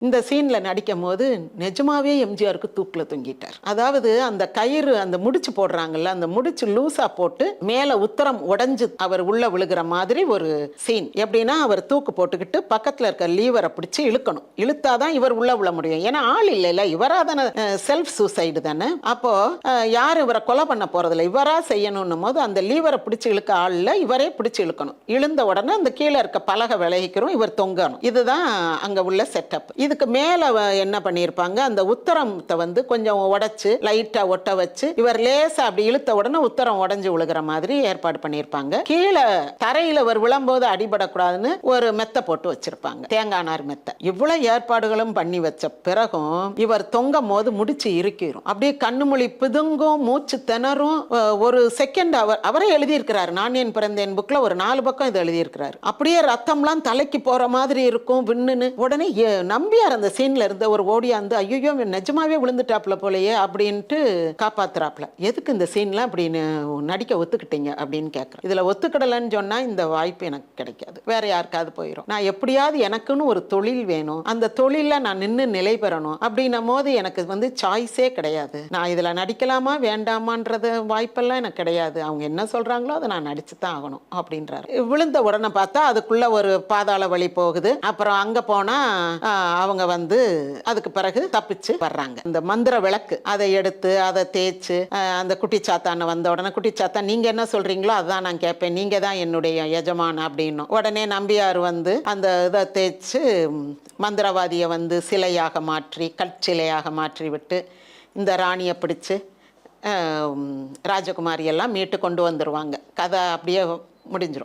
இந்த சீன்ல நடிக்கும் போது நிஜமாவே எம்ஜிஆருக்கு தூக்குல தொங்கிட்டார். அதாவது அந்த கயிறு அந்த முடிச்சு போடுறாங்கல்ல, அந்த முடிச்சு லூசா போட்டு மேல உத்தரம் உடைஞ்சு அவர் உள்ள விழுகிற மாதிரி ஒரு சீன். எப்படின்னா அவர் தூக்கு போட்டுக்கிட்டு பக்கத்துல இருக்க லீவரை பிடிச்சு இழுக்கணும். இழுத்தாதான் இவர் உள்ள விழ முடியும். ஏன்னா ஆள் இல்லைல்ல, இவரா தானே செல்ஃப் சூசைடு தானே. அப்போ யாரும் இவரை கொலை பண்ண போறதில்ல, இவரா செய்யணும் போது அந்த லீவரை பிடிச்சு இழுக்க ஆள் இல்ல, இவரே பிடிச்சு இழுக்கணும். இழுந்த உடனே அந்த கீழே இருக்க பலகை விலகிக்கிறோம், இவர் தொங்கணும். இதுதான் அங்க உள்ள செட்டப். இதுக்கு மேல என்ன பண்ணியிருப்பாங்க, அந்த உத்தரத்தை வந்து கொஞ்சம் உடைச்சு லைட்டா ஒட்ட வச்சு இவர் லேசா அப்படி இழுத்த உடனே உத்தரம் உடைஞ்சு விழுகிற மாதிரி ஏற்பாடு பண்ணியிருப்பாங்க. கீழே தரையில இவர் விழும்போது அடிபடக்கூடாதுன்னு ஒரு மெத்தை போட்டு வச்சிருப்பாங்க, தேங்காய் நார் மெத்தை. இவ்வளவு ஏற்பாடுகளும் பண்ணி வச்ச பிறகும் இவர் தொங்கும் போது முடிச்சு இருக்கிறோம். அப்படியே கண்ணுமொழி பிதுங்கும், மூச்சு திணறும். ஒரு செகண்ட் அவரே எழுதியிருக்கிறாரு, நான் என் பிறந்தேன் புக்ல ஒரு 4 பக்கம் இது எழுதியிருக்கிறாரு. அப்படியே ரத்தம்லாம் தலைக்கு போற மாதிரி இருக்கும் விண்ணுன்னு. உடனே நம்பியார் அந்த சீன்ல இருந்த ஒரு ஓடியாந்து ஐயோ நிஜமாவே விழுந்துட்டாப்ல போலயே அப்படின்ட்டு காப்பாத்துறாப்ல. எதுக்கு இந்த சீன்லாம் அப்படின்னு நடிக்க ஒத்துக்கிட்டீங்க அப்படின்னு கேட்கறேன். இதுல ஒத்துக்கிடலன்னு சொன்னா இந்த வாய்ப்பு எனக்கு கிடைக்காது, வேற யாருக்காவது போயிடும். நான் எப்படியாவது எனக்குன்னு ஒரு தொழில் வேணும், அந்த தொழில நான் நின்று நிலை பெறணும் அப்படின்னும் போது எனக்கு வந்து சாய்ஸே கிடையாது. நான் இதுல நடிக்கலாமா வேண்டாமான்றது வாய்ப்பெல்லாம் எனக்கு கிடையாது. அவங்க என்ன சொல்றாங்களோ அதை நான் நடிச்சுதான் ஆகணும் அப்படின்றாரு. விழுந்த உடனே பார்த்தா அதுக்குள்ள ஒரு பாதாள வழி போகுது. அப்புறம் அங்க போனா அவங்க வந்து அதுக்கு பிறகு தப்பிச்சு வர்றாங்க. இந்த மந்திர விளக்கு அதை எடுத்து அதை தேய்ச்சு அந்த குட்டிச்சாத்தான வந்த உடனே குட்டிச்சாத்தா நீங்க என்ன சொல்றீங்களோ அதான் நான் கேட்பேன், நீங்க தான் என்னுடைய எஜமான அப்படின்னு. உடனே நம்பியார் வந்து அந்த இதை தேய்ச்சு மந்திரவாதியை வந்து சிலையாக மாற்றி கற்சிலையாக மாற்றி விட்டு இந்த ராணியை பிடிச்சு ராஜகுமாரி எல்லாம் மீட்டு கொண்டு வந்துருவாங்க. கதை அப்படியே முடிஞ்சிடும்.